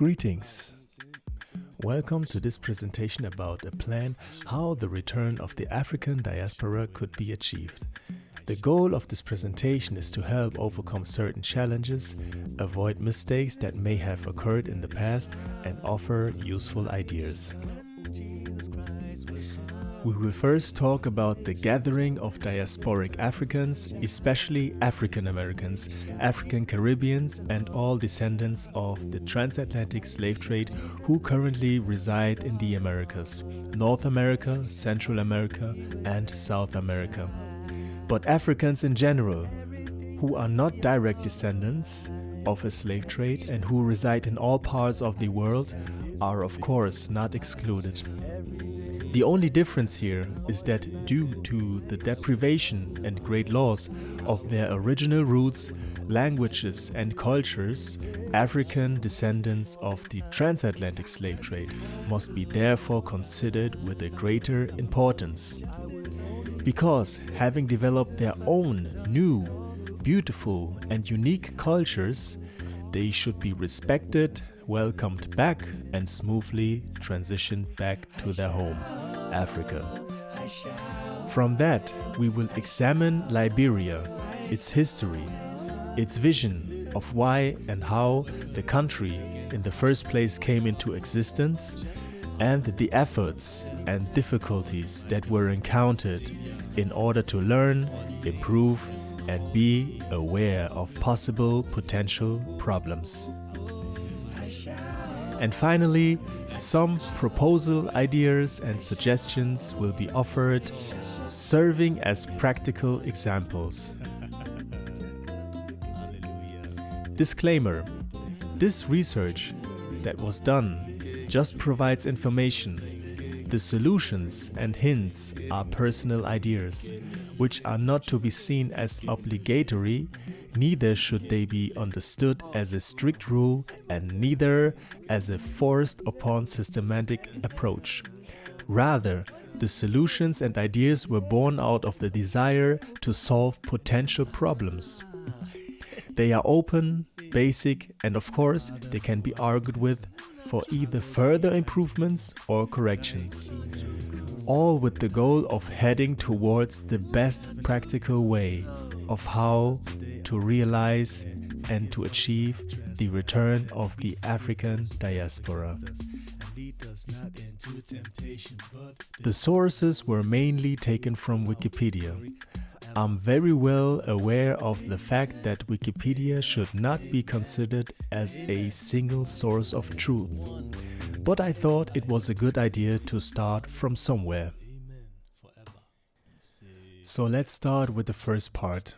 Greetings. Welcome to this presentation about a plan how the return of the African diaspora could be achieved. The goal of this presentation is to help overcome certain challenges, avoid mistakes that may have occurred in the past, and offer useful ideas. We will first talk about the gathering of diasporic Africans, especially African Americans, African Caribbeans, and all descendants of the transatlantic slave trade who currently reside in the Americas, North America, Central America, and South America. But Africans in general, who are not direct descendants of a slave trade and who reside in all parts of the world, are of course not excluded. The only difference here is that due to the deprivation and great loss of their original roots, languages and cultures, African descendants of the transatlantic slave trade must be therefore considered with a greater importance. Because having developed their own new, beautiful and unique cultures, they should be respected, welcomed back, and smoothly transitioned back to their home, Africa. From that, we will examine Liberia, its history, its vision of why and how the country in the first place came into existence, and the efforts and difficulties that were encountered in order to learn, improve, and be aware of possible potential problems. And finally, some proposal ideas and suggestions will be offered, serving as practical examples. Disclaimer: this research that was done just provides information. The solutions and hints are personal ideas, which are not to be seen as obligatory, neither should they be understood as a strict rule, and neither as a forced upon systematic approach. Rather, the solutions and ideas were born out of the desire to solve potential problems. They are open, basic, and of course, they can be argued with for either further improvements or corrections, all with the goal of heading towards the best practical way of how to realize and to achieve the return of the African diaspora. The sources were mainly taken from Wikipedia. I'm very well aware of the fact that Wikipedia should not be considered as a single source of truth, but I thought it was a good idea to start from somewhere. So let's start with the first part,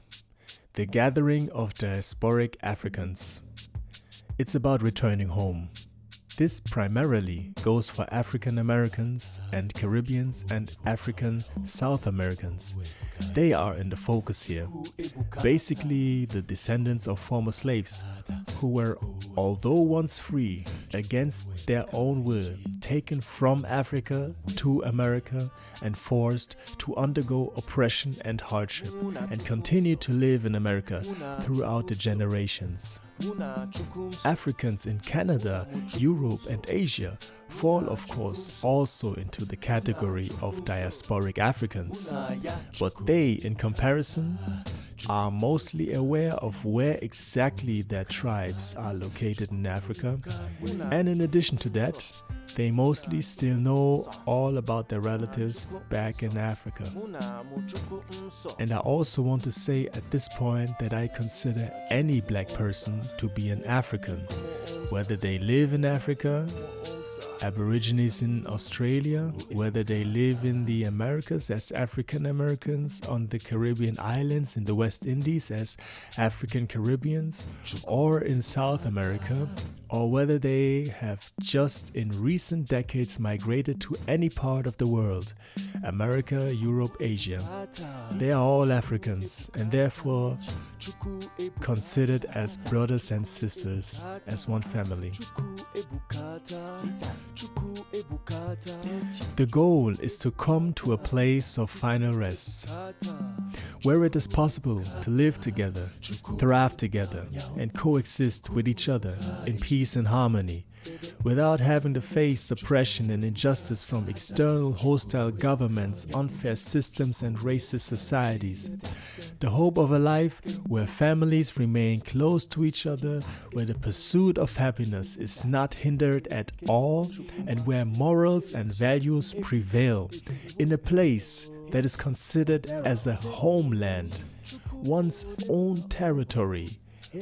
the gathering of diasporic Africans. It's about returning home. This primarily goes for African Americans and Caribbeans and African South Americans. They are in the focus here. Basically, the descendants of former slaves who were, although once free, against their own will, taken from Africa to America and forced to undergo oppression and hardship, and continue to live in America throughout the generations. Africans in Canada, Europe, and Asia fall, of course, also into the category of diasporic Africans, but they, in comparison, are mostly aware of where exactly their tribes are located in Africa, and in addition to that, they mostly still know all about their relatives back in Africa. And I also want to say at this point that I consider any black person to be an African, whether they live in Africa, Aborigines in Australia, whether they live in the Americas as African Americans, on the Caribbean islands in the West Indies as African Caribbeans, or in South America, or whether they have just in recent decades migrated to any part of the world, America, Europe, Asia. They are all Africans and therefore considered as brothers and sisters, as one family. The goal is to come to a place of final rest, where it is possible to live together, thrive together, and coexist with each other in peace and harmony, without having to face suppression and injustice from external hostile governments, unfair systems, and racist societies. The hope of a life where families remain close to each other, where the pursuit of happiness is not hindered at all, and where morals and values prevail, in a place that is considered as a homeland, one's own territory,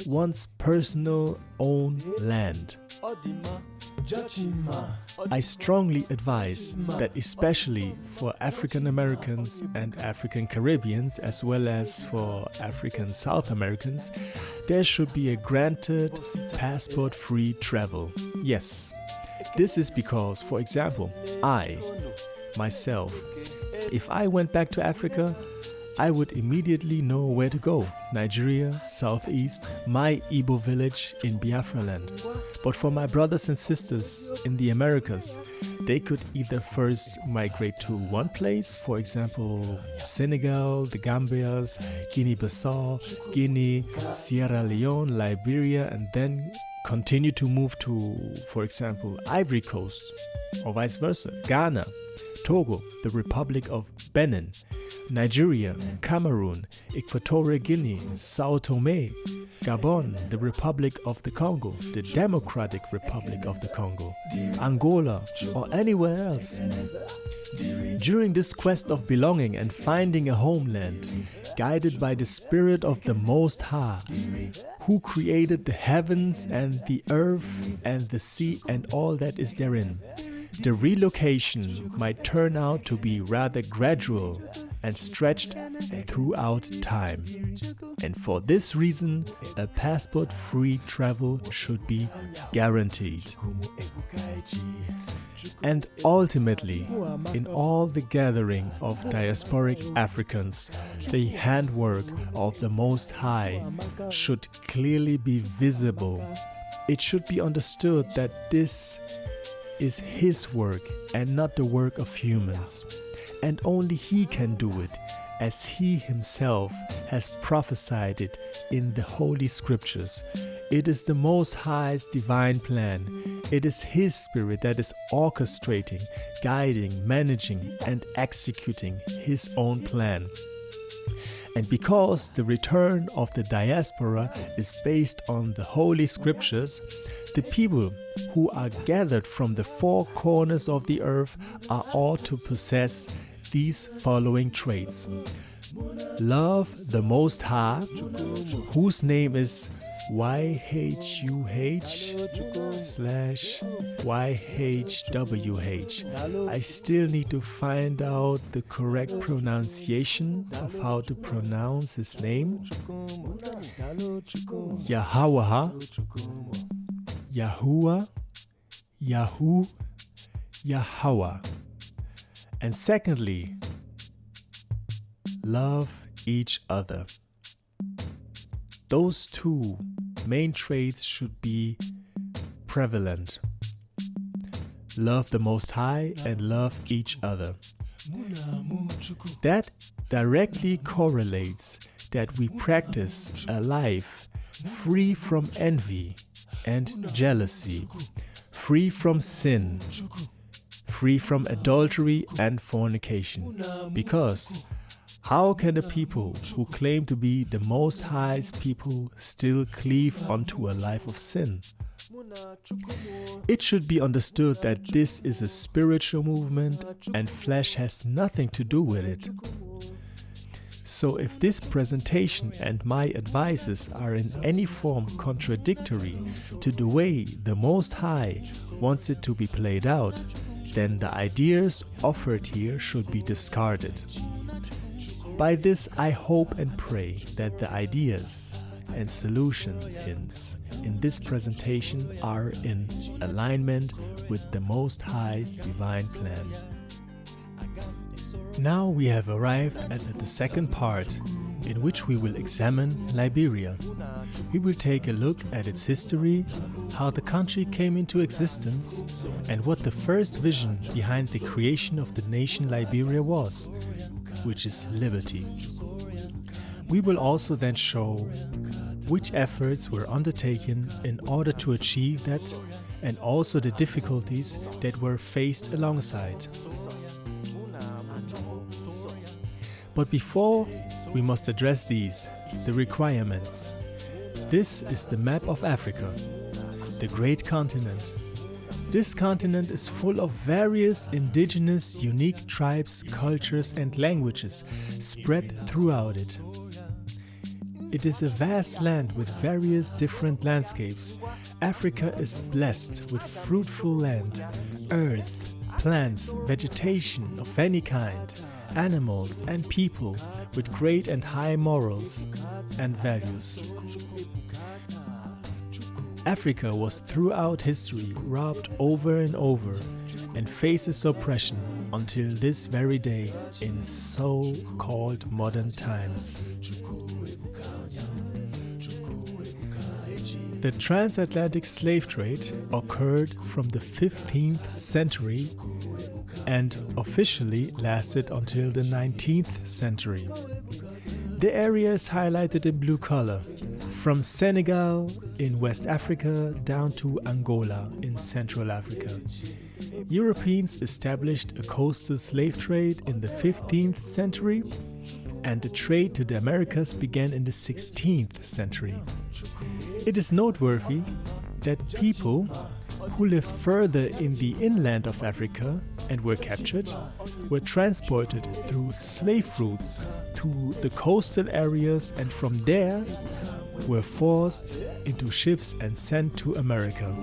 one's personal own land. I strongly advise that, especially for African Americans and African Caribbeans, as well as for African South Americans, there should be a granted passport-free travel. Yes, this is because, for example, myself, if I went back to Africa, I would immediately know where to go. Nigeria, Southeast, my Igbo village in Biafra land. But for my brothers and sisters in the Americas, they could either first migrate to one place, for example, Senegal, the Gambias, Guinea-Bissau, Guinea, Sierra Leone, Liberia, and then continue to move to, for example, Ivory Coast, or vice versa, Ghana, Togo, the Republic of Benin, Nigeria, Cameroon, Equatorial Guinea, Sao Tome, Gabon, the Republic of the Congo, the Democratic Republic of the Congo, Angola, or anywhere else. During this quest of belonging and finding a homeland, guided by the Spirit of the Most High, who created the heavens and the earth and the sea and all that is therein, the relocation might turn out to be rather gradual and stretched throughout time. And for this reason, a passport-free travel should be guaranteed. And ultimately, in all the gathering of diasporic Africans, the handwork of the Most High should clearly be visible. It should be understood that this is His work and not the work of humans. And only He can do it, as He Himself has prophesied it in the Holy Scriptures. It is the Most High's divine plan. It is His Spirit that is orchestrating, guiding, managing, and executing His own plan. And because the return of the diaspora is based on the Holy Scriptures, the people who are gathered from the four corners of the earth are all to possess these following traits. Love the Most High, whose name is YHUH/YHWH. I still need to find out the correct pronunciation of how to pronounce his name. Yahweh, Yahuwah, Yahu, Yahweh. And secondly, love each other. Those two main traits should be prevalent. Love the Most High and love each other. That directly correlates that we practice a life free from envy and jealousy, free from sin, free from adultery and fornication. Because how can the people who claim to be the Most High's people still cleave onto a life of sin? It should be understood that this is a spiritual movement and flesh has nothing to do with it. So if this presentation and my advices are in any form contradictory to the way the Most High wants it to be played out, then the ideas offered here should be discarded. By this, I hope and pray that the ideas and solution hints in this presentation are in alignment with the Most High's divine plan. Now we have arrived at the second part, in which we will examine Liberia. We will take a look at its history, how the country came into existence, and what the first vision behind the creation of the nation Liberia was, which is liberty. We will also then show which efforts were undertaken in order to achieve that, and also the difficulties that were faced alongside. But before we must address these, the requirements. This is the map of Africa, the great continent. This continent is full of various indigenous, unique tribes, cultures and languages spread throughout it. It is a vast land with various different landscapes. Africa is blessed with fruitful land, earth, plants, vegetation of any kind, animals and people with great and high morals and values. Africa was throughout history robbed over and over and faces oppression until this very day in so-called modern times. The transatlantic slave trade occurred from the 15th century and officially lasted until the 19th century. The area is highlighted in blue color, from Senegal in West Africa down to Angola in Central Africa. Europeans established a coastal slave trade in the 15th century, and the trade to the Americas began in the 16th century. It is noteworthy that people who lived further in the inland of Africa and were captured were transported through slave routes to the coastal areas, and from there were forced into ships and sent to America.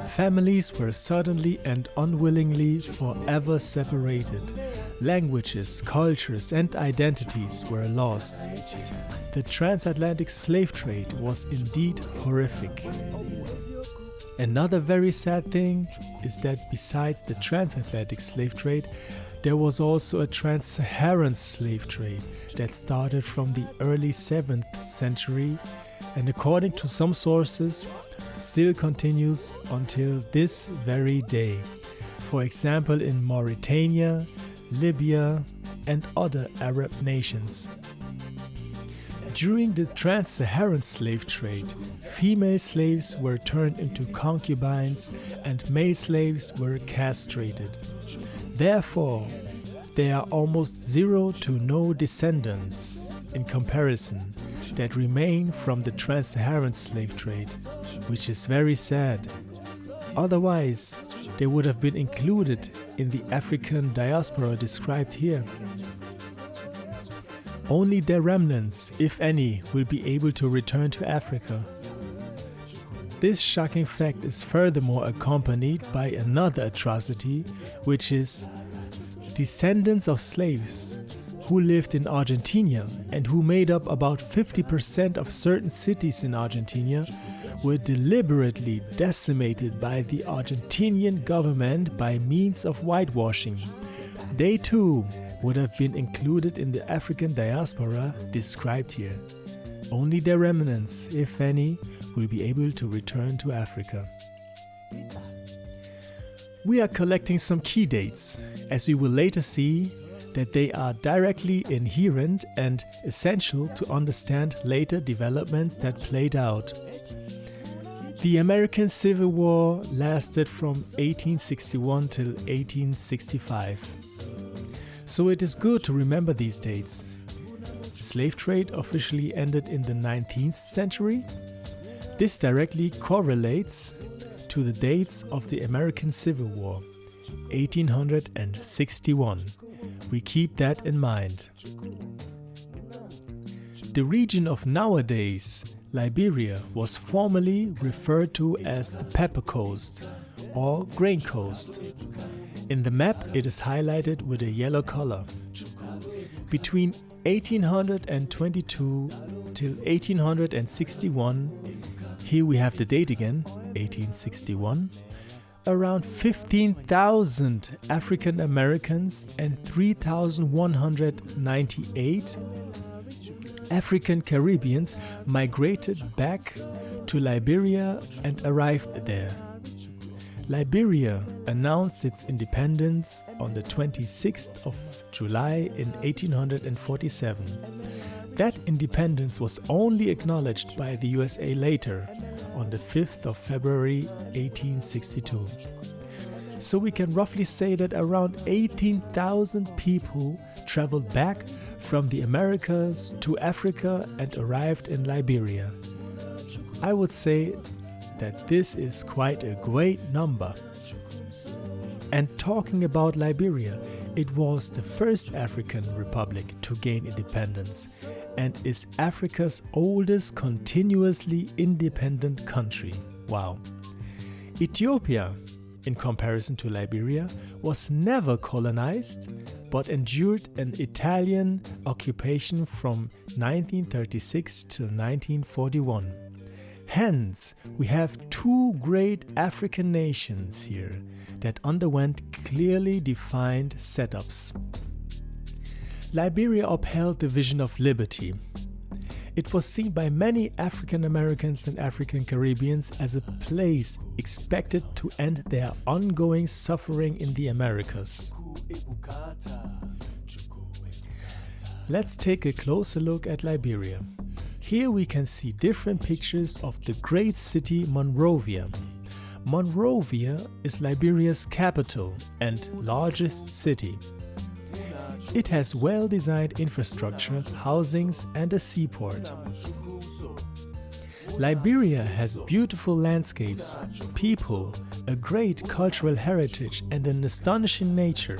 Families were suddenly and unwillingly forever separated. Languages, cultures and identities were lost. The transatlantic slave trade was indeed horrific. Another very sad thing is that besides the transatlantic slave trade, there was also a trans-Saharan slave trade that started from the early 7th century and, according to some sources, still continues until this very day. For example, in Mauritania, Libya and other Arab nations. During the trans-Saharan slave trade, female slaves were turned into concubines and male slaves were castrated. Therefore, there are almost zero to no descendants, in comparison, that remain from the trans-Saharan slave trade, which is very sad. Otherwise, they would have been included in the African diaspora described here. Only their remnants, if any, will be able to return to Africa. This shocking fact is furthermore accompanied by another atrocity, which is descendants of slaves who lived in Argentina and who made up about 50% of certain cities in Argentina were deliberately decimated by the Argentinian government by means of whitewashing. They too would have been included in the African diaspora described here. Only their remnants, if any, will be able to return to Africa. We are collecting some key dates, as we will later see that they are directly inherent and essential to understand later developments that played out. The American Civil War lasted from 1861 till 1865. So it is good to remember these dates. Slave trade officially ended in the 19th century. This directly correlates to the dates of the American Civil War, 1861. We keep that in mind. The region of nowadays, Liberia, was formerly referred to as the Pepper Coast or Grain Coast. In the map, it is highlighted with a yellow color. Between 1822 till 1861, here we have the date again, 1861, around 15,000 African Americans and 3,198 African Caribbeans migrated back to Liberia and arrived there. Liberia announced its independence on the 26th of July in 1847. That independence was only acknowledged by the USA later, on the 5th of February 1862. So we can roughly say that around 18,000 people traveled back from the Americas to Africa and arrived in Liberia. I would say that this is quite a great number. And talking about Liberia, it was the first African republic to gain independence and is Africa's oldest continuously independent country. Wow. Ethiopia, in comparison to Liberia, was never colonized but endured an Italian occupation from 1936 to 1941. Hence, we have two great African nations here that underwent clearly defined setups. Liberia upheld the vision of liberty. It was seen by many African Americans and African Caribbeans as a place expected to end their ongoing suffering in the Americas. Let's take a closer look at Liberia. Here we can see different pictures of the great city Monrovia. Monrovia is Liberia's capital and largest city. It has well-designed infrastructure, housings, and a seaport. Liberia has beautiful landscapes, people, a great cultural heritage, and an astonishing nature.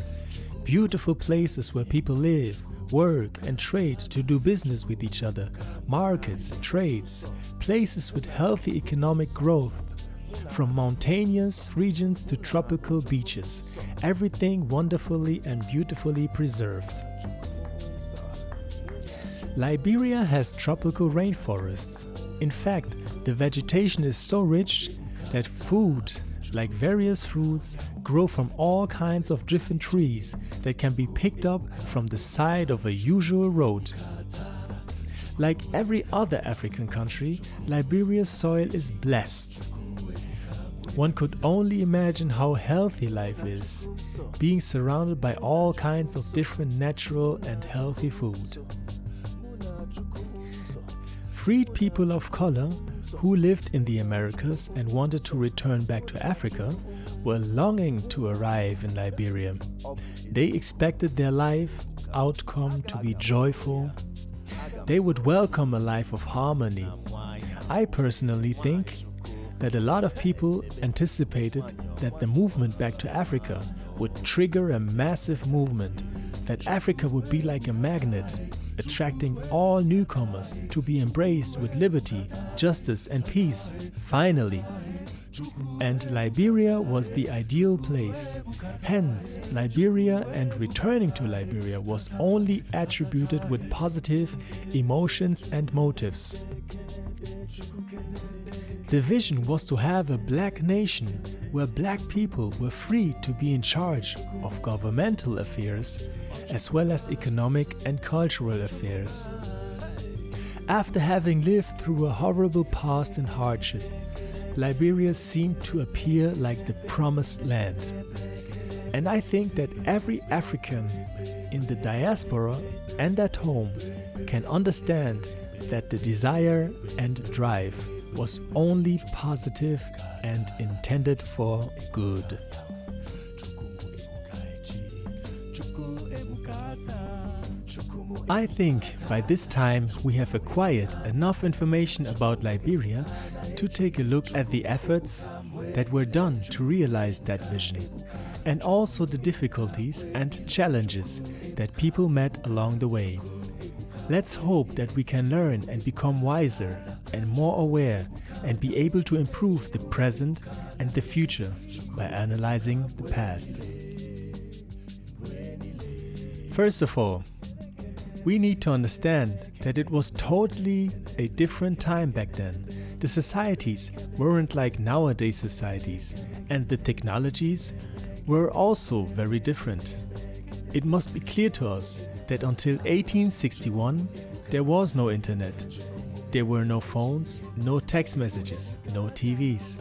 Beautiful places where people live, work, and trade to do business with each other, markets, trades, places with healthy economic growth. From mountainous regions to tropical beaches, everything wonderfully and beautifully preserved. Liberia has tropical rainforests. In fact, the vegetation is so rich that food, like various fruits, grow from all kinds of different trees that can be picked up from the side of a usual road. Like every other African country, Liberia's soil is blessed. One could only imagine how healthy life is, being surrounded by all kinds of different natural and healthy food. Freed people of color who lived in the Americas and wanted to return back to Africa were longing to arrive in Liberia. They expected their life outcome to be joyful. They would welcome a life of harmony. I personally think that a lot of people anticipated that the movement back to Africa would trigger a massive movement, that Africa would be like a magnet, attracting all newcomers to be embraced with liberty, justice, and peace, finally. And Liberia was the ideal place. Hence, Liberia and returning to Liberia was only attributed with positive emotions and motives. The vision was to have a black nation where black people were free to be in charge of governmental affairs as well as economic and cultural affairs. After having lived through a horrible past and hardship, Liberia seemed to appear like the promised land. And I think that every African in the diaspora and at home can understand that the desire and drive was only positive and intended for good. I think by this time we have acquired enough information about Liberia to take a look at the efforts that were done to realize that vision, and also the difficulties and challenges that people met along the way. Let's hope that we can learn and become wiser and more aware and be able to improve the present and the future by analyzing the past. First of all, we need to understand that it was totally a different time back then. The societies weren't like nowadays societies, and the technologies were also very different. It must be clear to us that until 1861 there was no internet. There were no phones, no text messages, no TVs.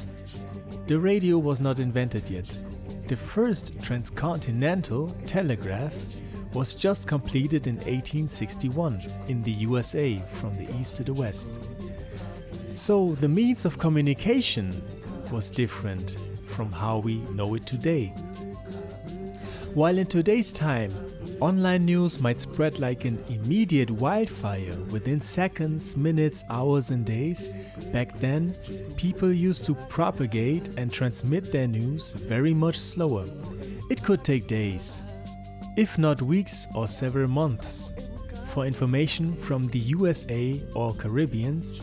The radio was not invented yet. The first transcontinental telegraph was just completed in 1861 in the USA from the east to the west. So the means of communication was different from how we know it today. While in today's time, online news might spread like an immediate wildfire within seconds, minutes, hours and days, back then people used to propagate and transmit their news very much slower. It could take days, if not weeks or several months, for information from the USA or Caribbeans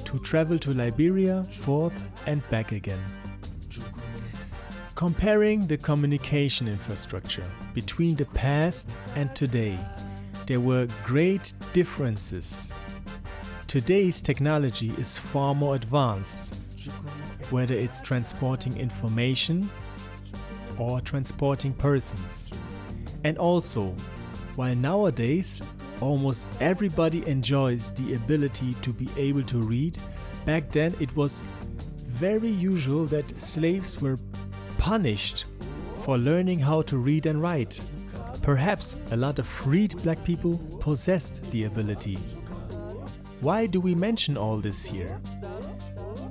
to travel to Liberia, forth and back again. Comparing the communication infrastructure between the past and today, there were great differences. Today's technology is far more advanced, whether it's transporting information or transporting persons. And also, while nowadays almost everybody enjoys the ability to be able to read, back then it was very usual that slaves were punished for learning how to read and write. Perhaps a lot of freed black people possessed the ability. Why do we mention all this here?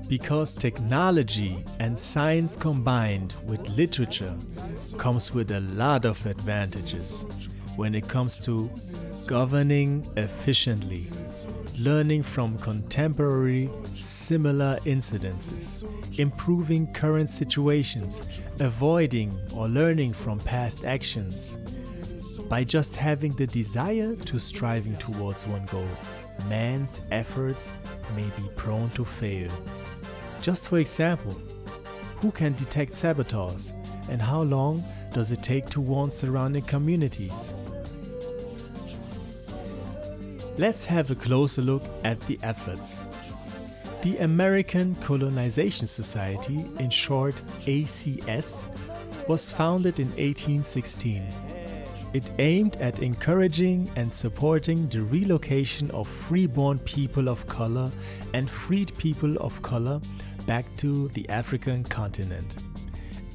Because technology and science combined with literature comes with a lot of advantages when it comes to governing efficiently, learning from contemporary similar incidences, improving current situations, avoiding or learning from past actions. By just having the desire to striving towards one goal, man's efforts may be prone to fail. Just for example, who can detect saboteurs and how long does it take to warn surrounding communities? Let's have a closer look at the efforts. The American Colonization Society, in short ACS, was founded in 1816. It aimed at encouraging and supporting the relocation of freeborn people of color and freed people of color back to the African continent.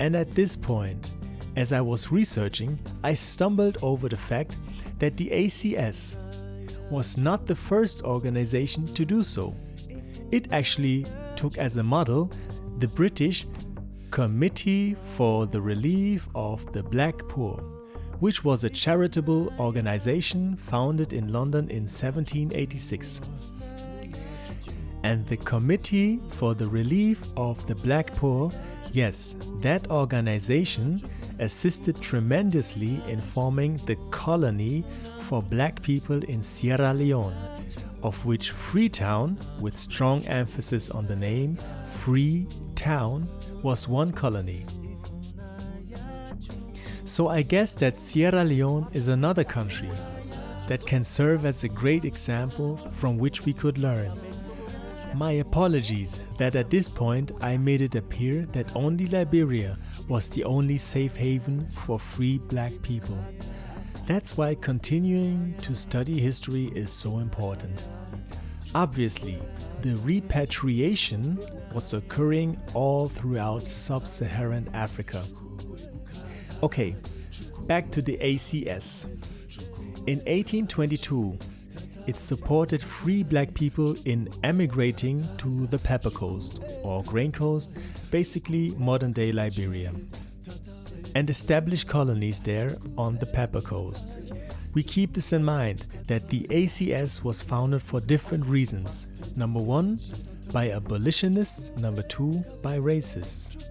And at this point, as I was researching, I stumbled over the fact that the ACS was not the first organization to do so. It actually took as a model the British Committee for the Relief of the Black Poor, which was a charitable organization founded in London in 1786. And the Committee for the Relief of the Black Poor, yes, that organization assisted tremendously in forming the colony for black people in Sierra Leone, of which Freetown, with strong emphasis on the name Freetown, was one colony. So I guess that Sierra Leone is another country that can serve as a great example from which we could learn. My apologies that at this point I made it appear that only Liberia was the only safe haven for free black people. That's why continuing to study history is so important. Obviously, the repatriation was occurring all throughout sub-Saharan Africa. Okay, back to the ACS. In 1822, it supported free black people in emigrating to the Pepper Coast, or Grain Coast, basically modern-day Liberia, and established colonies there on the Pepper Coast. We keep this in mind that the ACS was founded for different reasons. Number one, by abolitionists. Number two, by racists.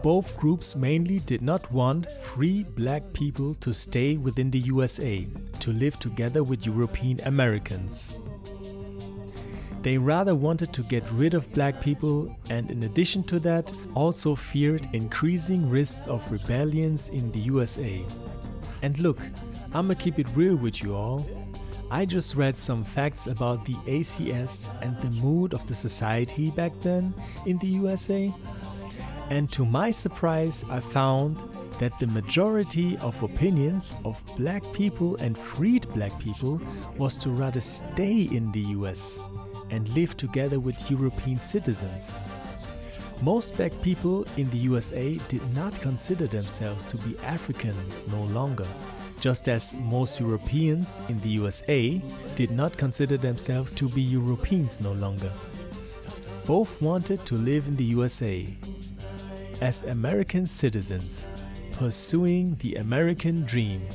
Both groups mainly did not want free black people to stay within the USA, to live together with European Americans. They rather wanted to get rid of black people, and in addition to that, also feared increasing risks of rebellions in the USA. And look, I'ma keep it real with you all. I just read some facts about the ACS and the mood of the society back then in the USA. And to my surprise, I found that the majority of opinions of black people and freed black people was to rather stay in the US and live together with European citizens. Most black people in the USA did not consider themselves to be African no longer. just as most Europeans in the USA did not consider themselves to be Europeans no longer. Both wanted to live in the USA as American citizens, pursuing the American dream,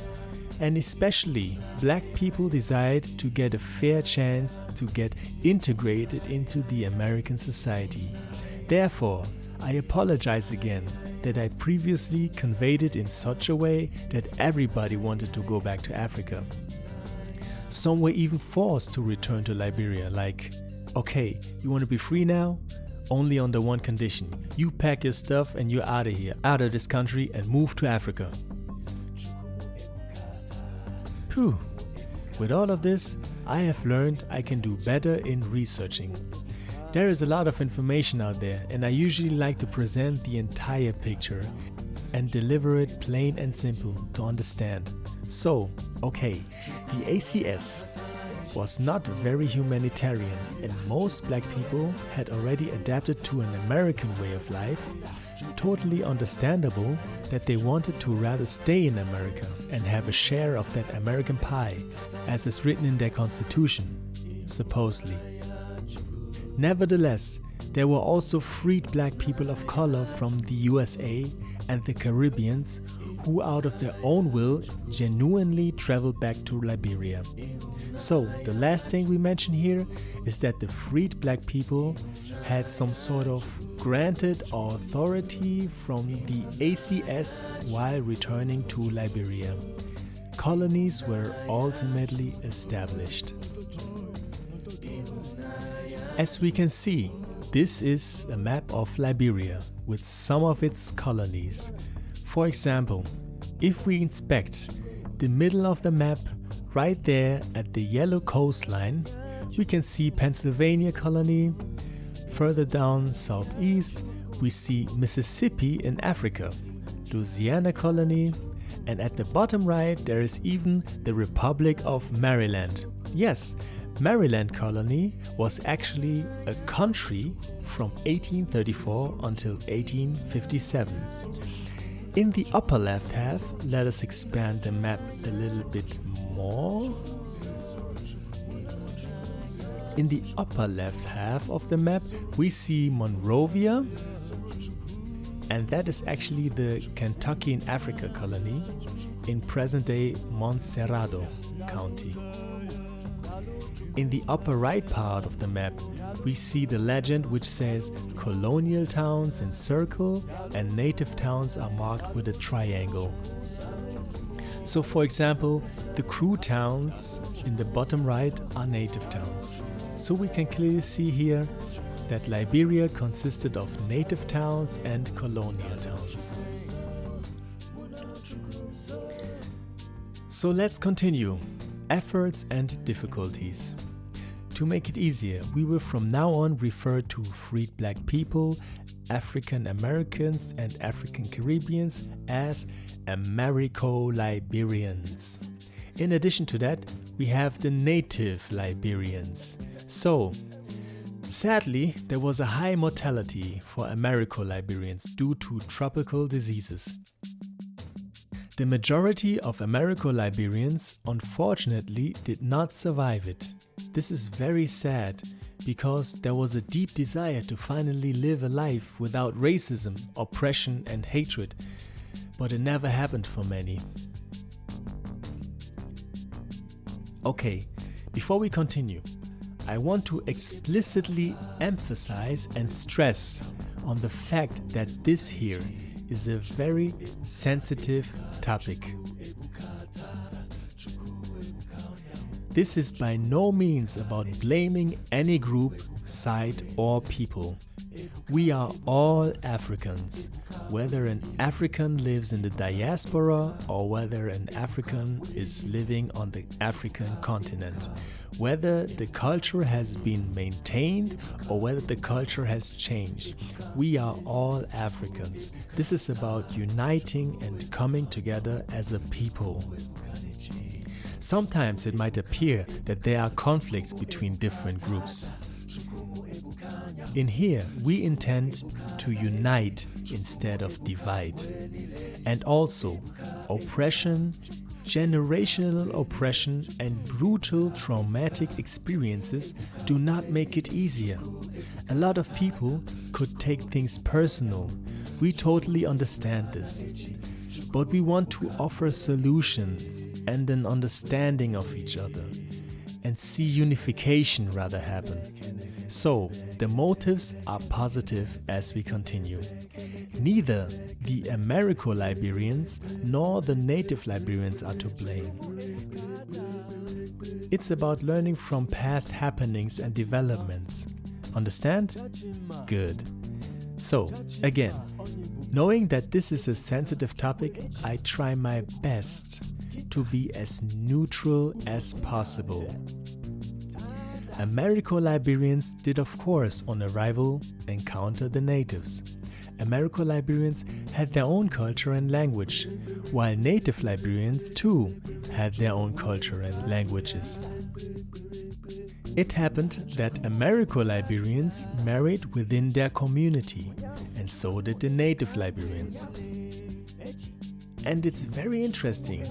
and especially black people desired to get a fair chance to get integrated into the American society. Therefore, I apologize again that I previously conveyed it in such a way that everybody wanted to go back to Africa. Some were even forced to return to Liberia, like, okay, you want to be free now? Only under one condition. You pack your stuff and you're out of here, out of this country, and move to Africa. Phew. With all of this, I have learned I can do better in researching. There is a lot of information out there, and I usually like to present the entire picture and deliver it plain and simple to understand. So, okay, the ACS was not very humanitarian, and most black people had already adapted to an American way of life. Totally understandable that they wanted to rather stay in America and have a share of that American pie, as is written in their constitution, supposedly. Nevertheless, there were also freed black people of color from the USA and the Caribbeans who out of their own will genuinely traveled back to Liberia. So, the last thing we mention here is that the freed black people had some sort of granted authority from the ACS while returning to Liberia. Colonies were ultimately established. As we can see, this is a map of Liberia with some of its colonies. For example, if we inspect the middle of the map right there at the yellow coastline, we can see Pennsylvania colony. Further down southeast, we see Mississippi in Africa, Louisiana colony, and at the bottom right there is even the Republic of Maryland. Yes, Maryland colony was actually a country from 1834 until 1857. In the upper left half, let us expand the map a little bit more. In the upper left half of the map, we see Monrovia, and that is actually the Kentucky in Africa colony in present-day Montserrado County. In the upper right part of the map, we see the legend which says colonial towns in circle and native towns are marked with a triangle. So for example, the Crew towns in the bottom right are native towns. So we can clearly see here that Liberia consisted of native towns and colonial towns. So let's continue. Efforts and difficulties. To make it easier, we will from now on refer to freed black people, African Americans and African Caribbeans as Americo-Liberians. In addition to that, we have the native Liberians. So, sadly, there was a high mortality for Americo-Liberians due to tropical diseases. The majority of Americo-Liberians unfortunately did not survive it. This is very sad because there was a deep desire to finally live a life without racism, oppression and hatred, but it never happened for many. Okay, before we continue, I want to explicitly emphasize and stress on the fact that this here is a very sensitive topic. This is by no means about blaming any group, side or people. We are all Africans, whether an African lives in the diaspora or whether an African is living on the African continent, whether the culture has been maintained or whether the culture has changed. We are all Africans. This is about uniting and coming together as a people. Sometimes it might appear that there are conflicts between different groups. In here, we intend to unite instead of divide. And also, oppression Generational oppression and brutal traumatic experiences do not make it easier. A lot of people could take things personal. We totally understand this. But we want to offer solutions and an understanding of each other and see unification rather happen. So, the motives are positive as we continue. Neither the Americo-Liberians nor the native Liberians are to blame. It's about learning from past happenings and developments. Understand? Good. So, again, knowing that this is a sensitive topic, I try my best to be as neutral as possible. Americo-Liberians did of course on arrival encounter the natives. Americo-Liberians had their own culture and language, while native Liberians too had their own culture and languages. It happened that Americo-Liberians married within their community, and so did the native Liberians. And it's very interesting,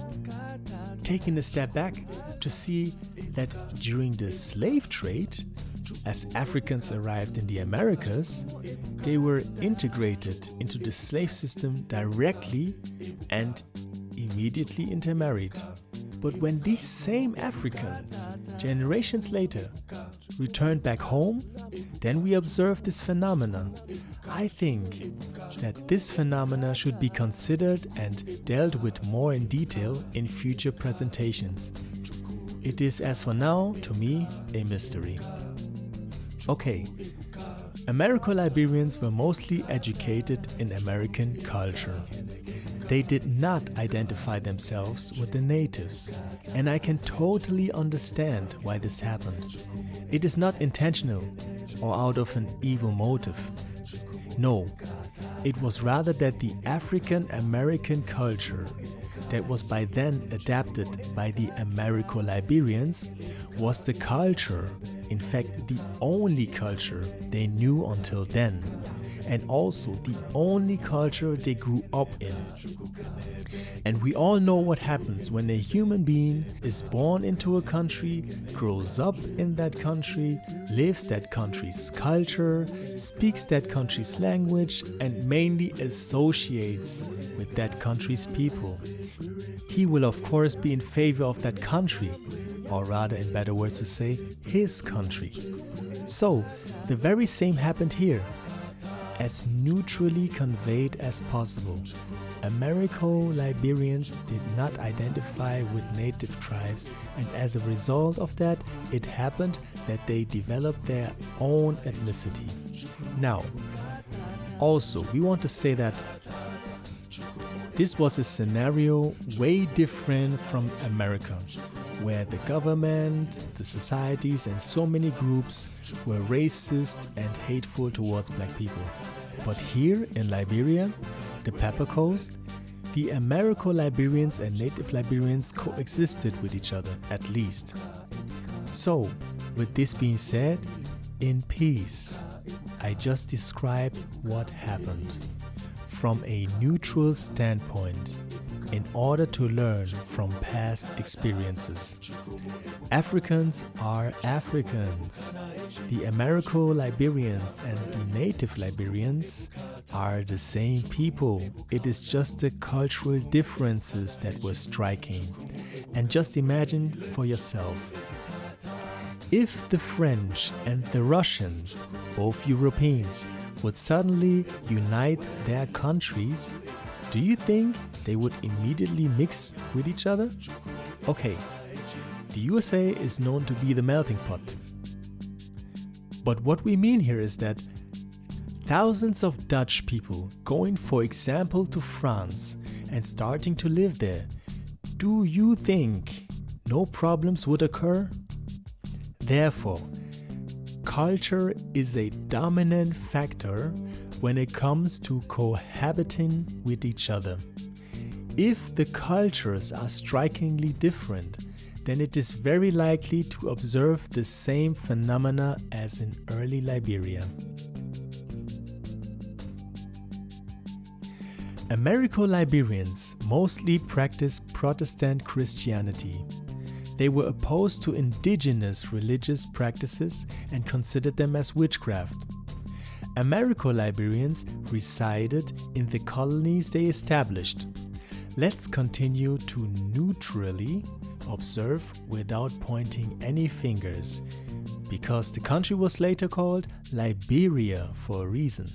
taking a step back, to see that during the slave trade, as Africans arrived in the Americas, they were integrated into the slave system directly and immediately intermarried. But when these same Africans, generations later, returned back home, then we observe this phenomena. I think that this phenomena should be considered and dealt with more in detail in future presentations. It is, as for now, to me, a mystery. Okay, Americo-Liberians were mostly educated in American culture. They did not identify themselves with the natives, and I can totally understand why this happened. It is not intentional or out of an evil motive. No, it was rather that the African-American culture that was by then adapted by the Americo-Liberians was the culture, in fact the only culture they knew until then, and also the only culture they grew up in. And we all know what happens when a human being is born into a country, grows up in that country, lives that country's culture, speaks that country's language, and mainly associates with that country's people. He will of course be in favor of that country, or rather in better words to say, his country. So, the very same happened here. As neutrally conveyed as possible, Americo-Liberians did not identify with native tribes, and as a result of that, it happened that they developed their own ethnicity. Now, also, we want to say that this was a scenario way different from America, where the government, the societies, and so many groups were racist and hateful towards black people. But here in Liberia, the Pepper Coast, the Americo-Liberians and native Liberians coexisted with each other, at least. So, with this being said, in peace, I just described what happened from a neutral standpoint in order to learn from past experiences. Africans are Africans. The Americo-Liberians and the native Liberians are the same people. It is just the cultural differences that were striking. And just imagine for yourself, if the French and the Russians, both Europeans, would suddenly unite their countries, do you think they would immediately mix with each other? Okay, the USA is known to be the melting pot. But what we mean here is that thousands of Dutch people going, for example, to France and starting to live there, do you think no problems would occur? Therefore, culture is a dominant factor when it comes to cohabiting with each other. If the cultures are strikingly different, then it is very likely to observe the same phenomena as in early Liberia. Americo-Liberians mostly practiced Protestant Christianity. They were opposed to indigenous religious practices and considered them as witchcraft. Americo-Liberians resided in the colonies they established. Let's continue to neutrally observe without pointing any fingers, because the country was later called Liberia for a reason.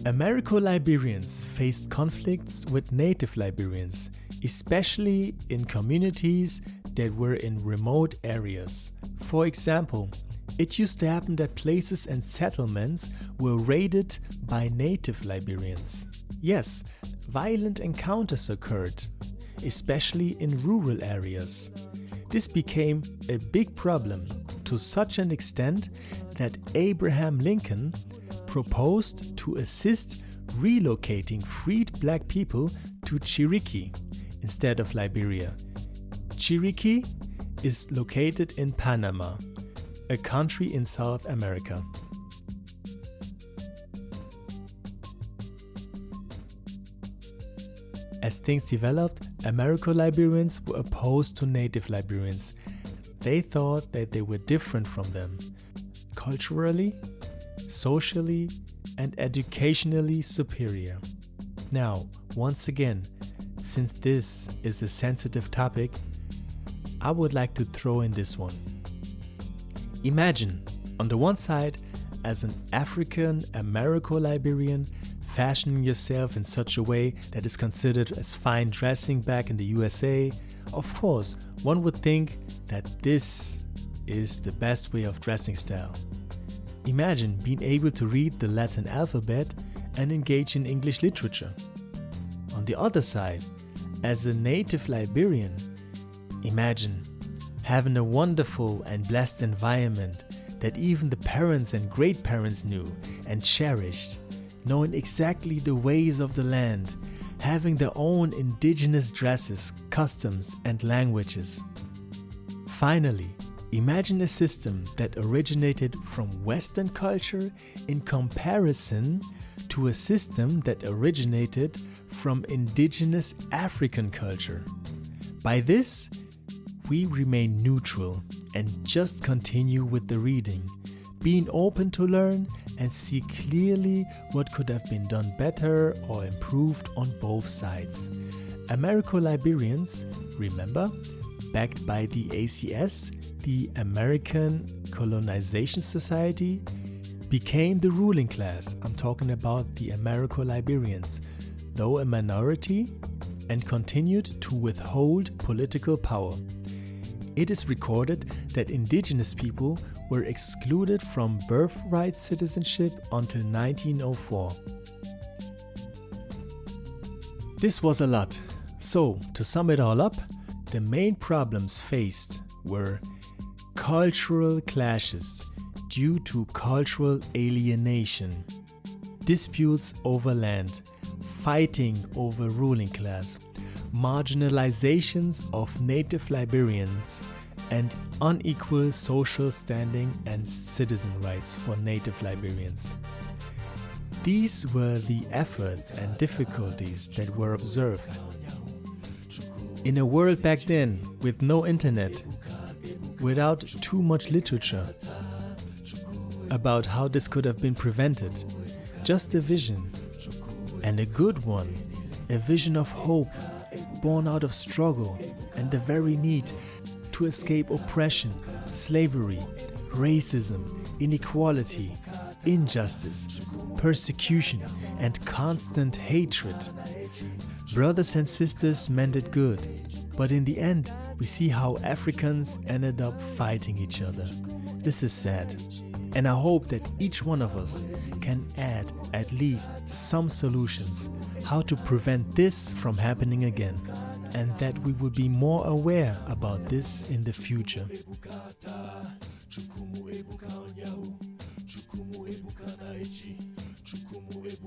Americo-Liberians faced conflicts with native Liberians, especially in communities that were in remote areas. For example, it used to happen that places and settlements were raided by native Liberians. Yes, violent encounters occurred, especially in rural areas. This became a big problem to such an extent that Abraham Lincoln proposed to assist relocating freed black people to Chiriquí instead of Liberia. Chiriquí is located in Panama, a country in South America. As things developed, Americo-Liberians were opposed to native Liberians. They thought that they were different from them, culturally, socially, and educationally superior. Now, once again, since this is a sensitive topic, I would like to throw in this one. Imagine, on the one side, as an African Americo-Liberian, fashioning yourself in such a way that is considered as fine dressing back in the USA. Of course, one would think that this is the best way of dressing style. Imagine being able to read the Latin alphabet and engage in English literature. On the other side, as a native Liberian, imagine having a wonderful and blessed environment that even the parents and great-parents knew and cherished, knowing exactly the ways of the land, having their own indigenous dresses, customs, and languages. Finally, imagine a system that originated from Western culture in comparison to a system that originated from indigenous African culture. By this, we remain neutral and just continue with the reading, being open to learn and see clearly what could have been done better or improved on both sides. Americo-Liberians, remember, backed by the ACS, the American Colonization Society, became the ruling class. I'm talking about the Americo-Liberians, though a minority, and continued to withhold political power. It is recorded that indigenous people were excluded from birthright citizenship until 1904. This was a lot. So, to sum it all up, the main problems faced were cultural clashes due to cultural alienation, disputes over land, fighting over ruling class, marginalizations of native Liberians, and unequal social standing and citizen rights for native Liberians. These were the efforts and difficulties that were observed. In a world back then with no internet, without too much literature about how this could have been prevented, just a vision, and a good one, a vision of hope born out of struggle and the very need to escape oppression, slavery, racism, inequality, injustice, persecution, and constant hatred. Brothers and sisters meant it good, but in the end, we see how Africans ended up fighting each other. This is sad, and I hope that each one of us can add at least some solutions how to prevent this from happening again, and that we will be more aware about this in the future.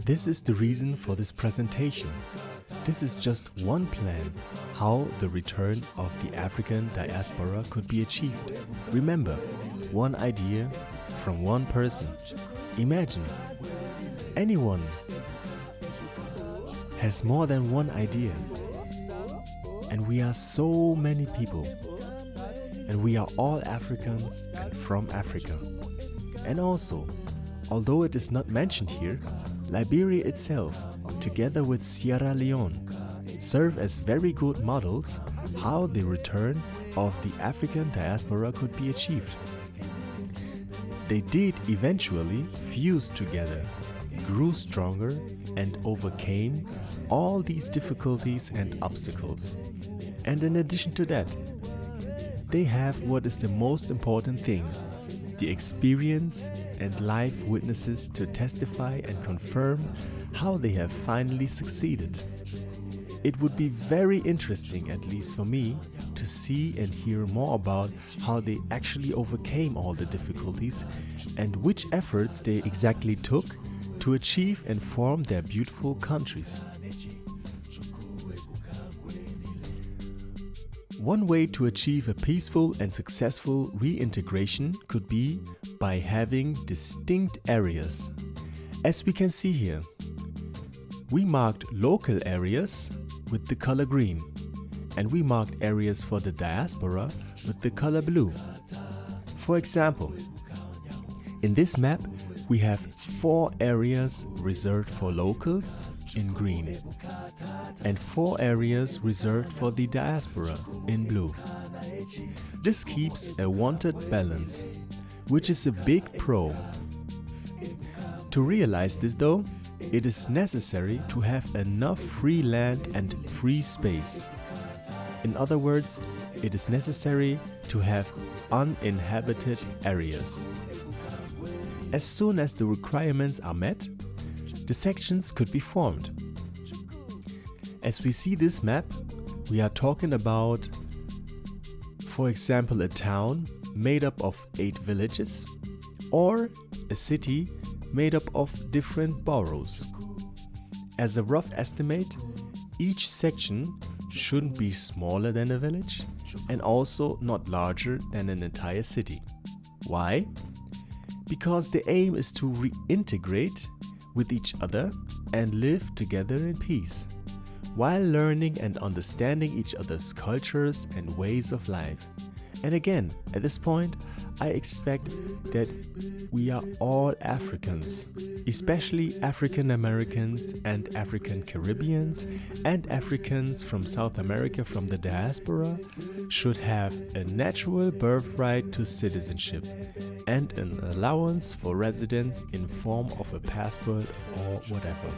This is the reason for this presentation. This is just one plan how the return of the African diaspora could be achieved. Remember, one idea from one person. Imagine anyone has more than one idea. And we are so many people. And we are all Africans and from Africa. And also, although it is not mentioned here, Liberia itself, together with Sierra Leone, serve as very good models how the return of the African diaspora could be achieved. They did eventually fuse together, grew stronger, and overcame all these difficulties and obstacles. And in addition to that, they have what is the most important thing, the experience and live witnesses to testify and confirm how they have finally succeeded. It would be very interesting, at least for me, to see and hear more about how they actually overcame all the difficulties and which efforts they exactly took to achieve and form their beautiful countries. One way to achieve a peaceful and successful reintegration could be by having distinct areas. As we can see here, we marked local areas with the color green, and we marked areas for the diaspora with the color blue. For example, in this map, we have 4 areas reserved for locals in green and 4 areas reserved for the diaspora in blue. This keeps a wanted balance, which is a big pro. To realize this though, it is necessary to have enough free land and free space. In other words, it is necessary to have uninhabited areas. As soon as the requirements are met, the sections could be formed. As we see this map, we are talking about, for example, a town made up of 8 villages, or a city made up of different boroughs. As a rough estimate, each section shouldn't be smaller than a village and also not larger than an entire city. Why? Because the aim is to reintegrate with each other and live together in peace, while learning and understanding each other's cultures and ways of life. And again, at this point, I expect that we are all Africans, especially African Americans and African Caribbeans and Africans from South America from the diaspora should have a natural birthright to citizenship and an allowance for residence in form of a passport or whatever.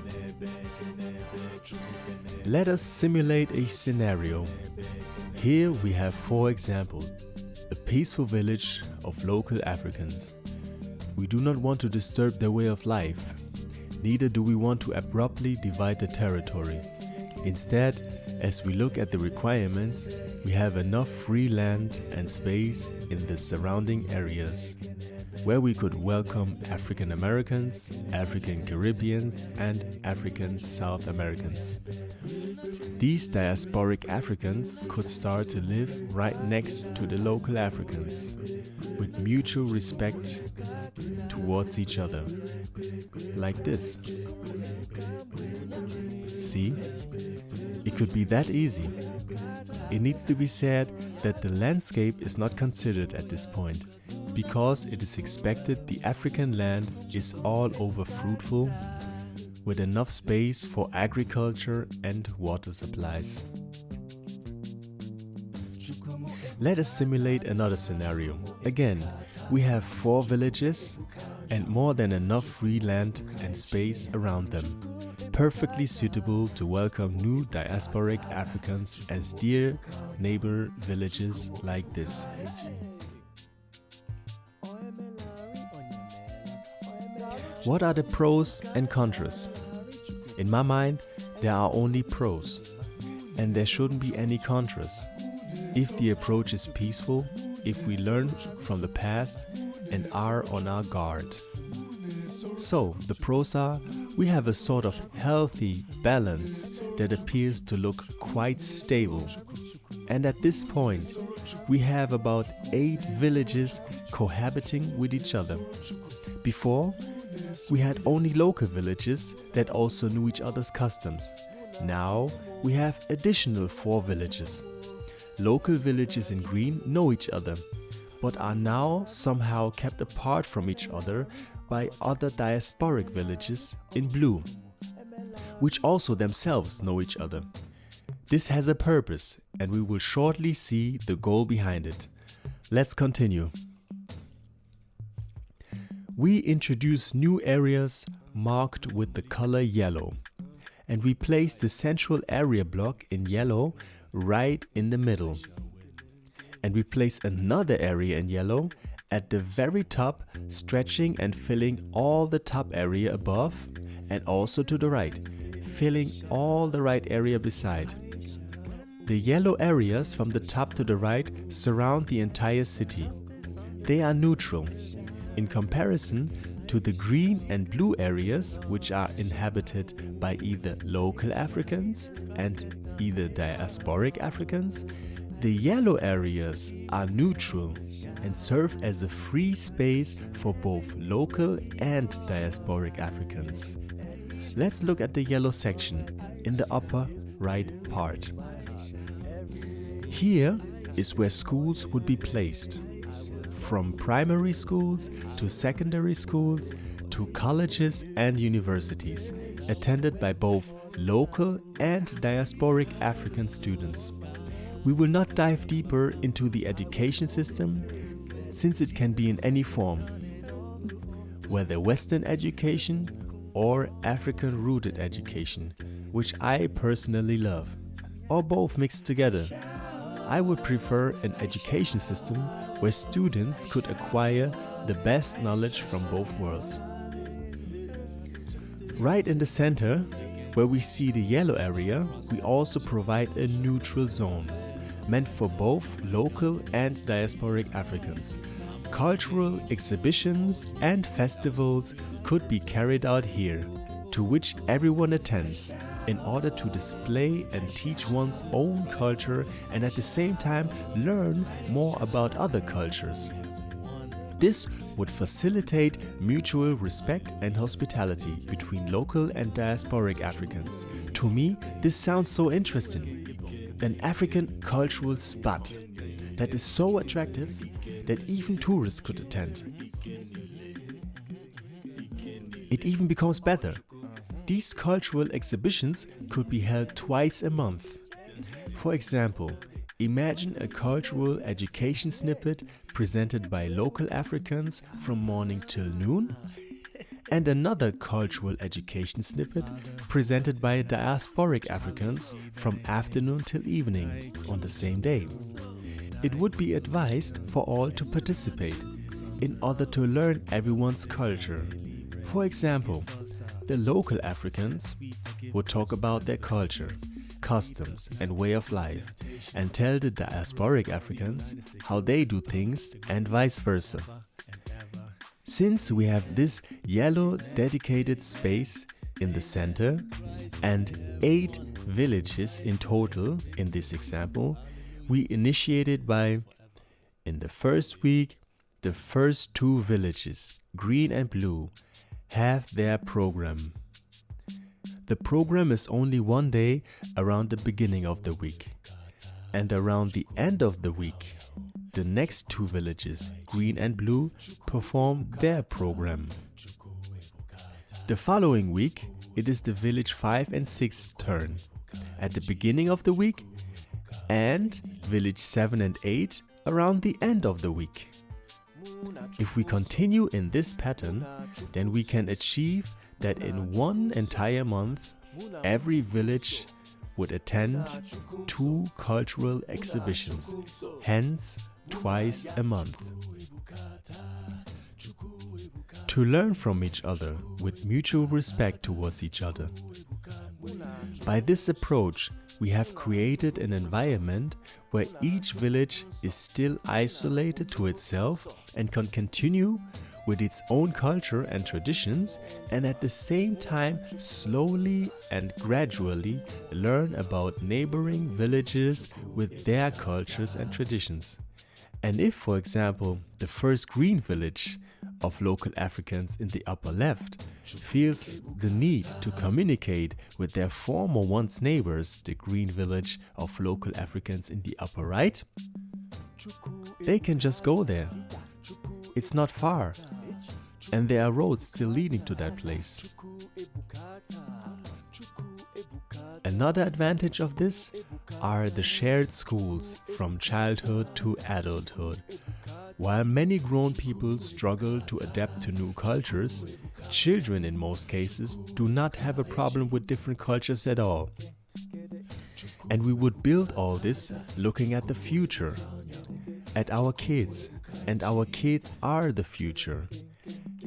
Let us simulate a scenario. Here we have 4 examples. A peaceful village of local Africans. We do not want to disturb their way of life. Neither do we want to abruptly divide the territory. Instead, as we look at the requirements, we have enough free land and space in the surrounding areas where we could welcome African Americans, African Caribbeans, and African South Americans. These diasporic Africans could start to live right next to the local Africans, with mutual respect towards each other, like this. See? It could be that easy. It needs to be said that the landscape is not considered at this point, because it is expected the African land is all over fruitful, with enough space for agriculture and water supplies. Let us simulate another scenario. Again, we have 4 villages and more than enough free land and space around them, perfectly suitable to welcome new diasporic Africans as dear neighbor villages like this. What are the pros and contras? In my mind, there are only pros, and there shouldn't be any contras. If the approach is peaceful, if we learn from the past and are on our guard. So, the pros are, we have a sort of healthy balance that appears to look quite stable. And at this point, we have about 8 villages cohabiting with each other. Before, we had only local villages that also knew each other's customs. Now we have additional 4 villages. Local villages in green know each other, but are now somehow kept apart from each other by other diasporic villages in blue, which also themselves know each other. This has a purpose, and we will shortly see the goal behind it. Let's continue. We introduce new areas marked with the color yellow, and we place the central area block in yellow right in the middle. And we place another area in yellow at the very top, stretching and filling all the top area above and also to the right, filling all the right area beside. The yellow areas from the top to the right surround the entire city. They are neutral in comparison to the green and blue areas, which are inhabited by either local Africans and either diasporic Africans. The yellow areas are neutral and serve as a free space for both local and diasporic Africans. Let's look at the yellow section in the upper right part. Here is where schools would be placed. From primary schools to secondary schools to colleges and universities, attended by both local and diasporic African students. We will not dive deeper into the education system, since it can be in any form, whether Western education or African-rooted education, which I personally love, or both mixed together. I would prefer an education system where students could acquire the best knowledge from both worlds. Right in the center, where we see the yellow area, we also provide a neutral zone, meant for both local and diasporic Africans. Cultural exhibitions and festivals could be carried out here, to which everyone attends, in order to display and teach one's own culture and at the same time learn more about other cultures. This would facilitate mutual respect and hospitality between local and diasporic Africans. To me, this sounds so interesting. An African cultural spot that is so attractive that even tourists could attend. It even becomes better. These cultural exhibitions could be held twice a month. For example, imagine a cultural education snippet presented by local Africans from morning till noon, and another cultural education snippet presented by diasporic Africans from afternoon till evening on the same day. It would be advised for all to participate in order to learn everyone's culture. For example, the local Africans would talk about their culture, customs and way of life, and tell the diasporic Africans how they do things and vice versa. Since we have this yellow dedicated space in the center and 8 villages in total in this example, we initiated by, in the first week, the first 2 villages, green and blue, have their program. The program is only one day around the beginning of the week, and around the end of the week, the next 2 villages, green and blue, perform their program. The following week, it is the village 5 and 6 turn. At the beginning of the week, and village 7 and 8 around the end of the week. If we continue in this pattern, then we can achieve that in one entire month, every village would attend 2 cultural exhibitions, hence twice a month. To learn from each other with mutual respect towards each other. By this approach, we have created an environment where each village is still isolated to itself and can continue with its own culture and traditions, and at the same time slowly and gradually learn about neighboring villages with their cultures and traditions. And if, for example, the first green village of local Africans in the upper left feels the need to communicate with their former once neighbors, the green village of local Africans in the upper right, they can just go there. It's not far, and there are roads still leading to that place. Another advantage of this are the shared schools from childhood to adulthood. While many grown people struggle to adapt to new cultures, children in most cases do not have a problem with different cultures at all. And we would build all this looking at the future, at our kids, and our kids are the future.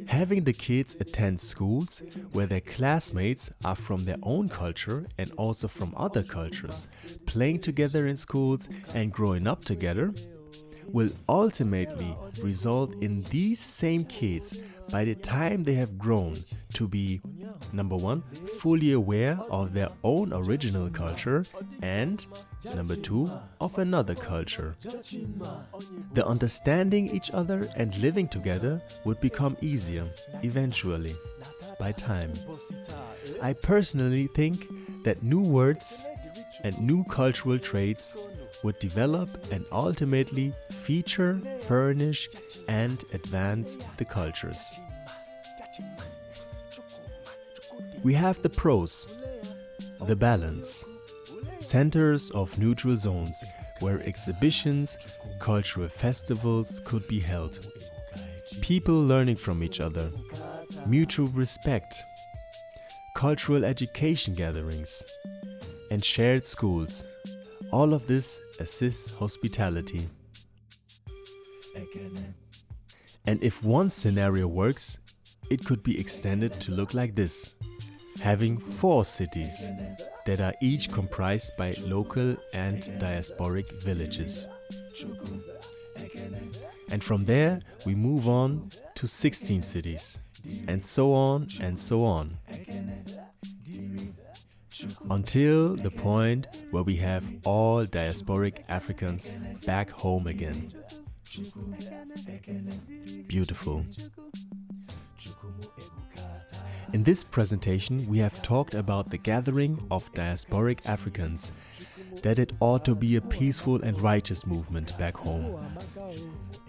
Having the kids attend schools where their classmates are from their own culture and also from other cultures, playing together in schools and growing up together, will ultimately result in these same kids by the time they have grown to be, number one, fully aware of their own original culture and, number two, of another culture. The understanding each other and living together would become easier, eventually, by time. I personally think that new words and new cultural traits would develop and ultimately feature, furnish, and advance the cultures. We have the pros, the balance, centers of neutral zones where exhibitions, cultural festivals could be held, people learning from each other, mutual respect, cultural education gatherings, and shared schools. All of this assists hospitality. And if one scenario works, it could be extended to look like this, having 4 cities that are each comprised by local and diasporic villages. And from there, we move on to 16 cities, and so on and so on. Until the point where we have all diasporic Africans back home again. Beautiful. In this presentation, we have talked about the gathering of diasporic Africans, that it ought to be a peaceful and righteous movement back home.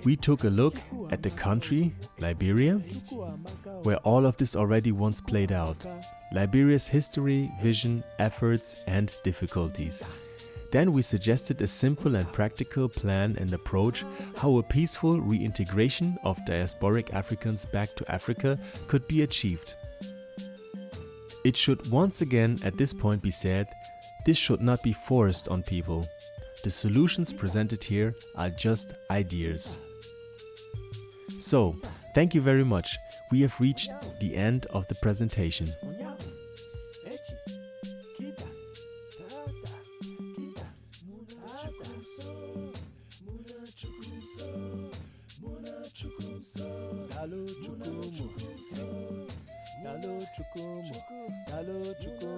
We took a look at the country, Liberia, where all of this already once played out. Liberia's history, vision, efforts, and difficulties. Then we suggested a simple and practical plan and approach how a peaceful reintegration of diasporic Africans back to Africa could be achieved. It should once again at this point be said, this should not be forced on people. The solutions presented here are just ideas. So, thank you very much. We have reached the end of the presentation.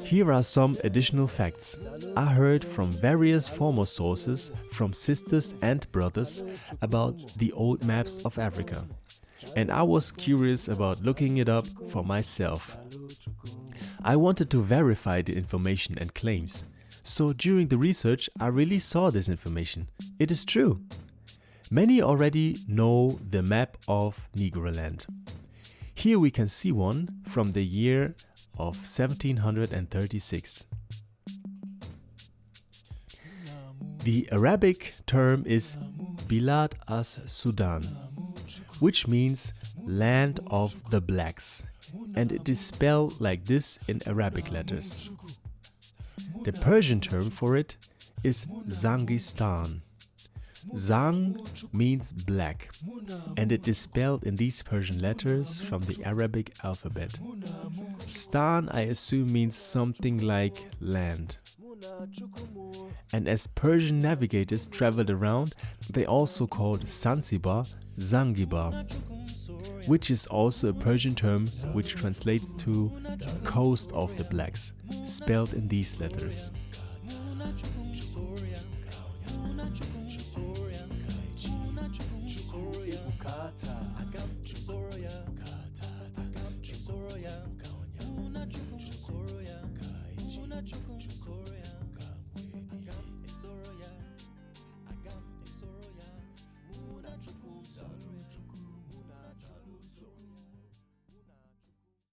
Here are some additional facts I heard from various former sources from sisters and brothers about the old maps of Africa, and I was curious about looking it up for myself. I wanted to verify the information and claims, so during the research I really saw this information. It is true. Many already know the map of Negroland. Here we can see one from the year of 1736. The Arabic term is Bilad as-Sudan, which means land of the blacks, and it is spelled like this in Arabic letters. The Persian term for it is Zangistan. Zang means black, and it is spelled in these Persian letters from the Arabic alphabet. Stan, I assume, means something like land. And as Persian navigators traveled around, they also called Zanzibar Zangibar, which is also a Persian term which translates to coast of the blacks, spelled in these letters.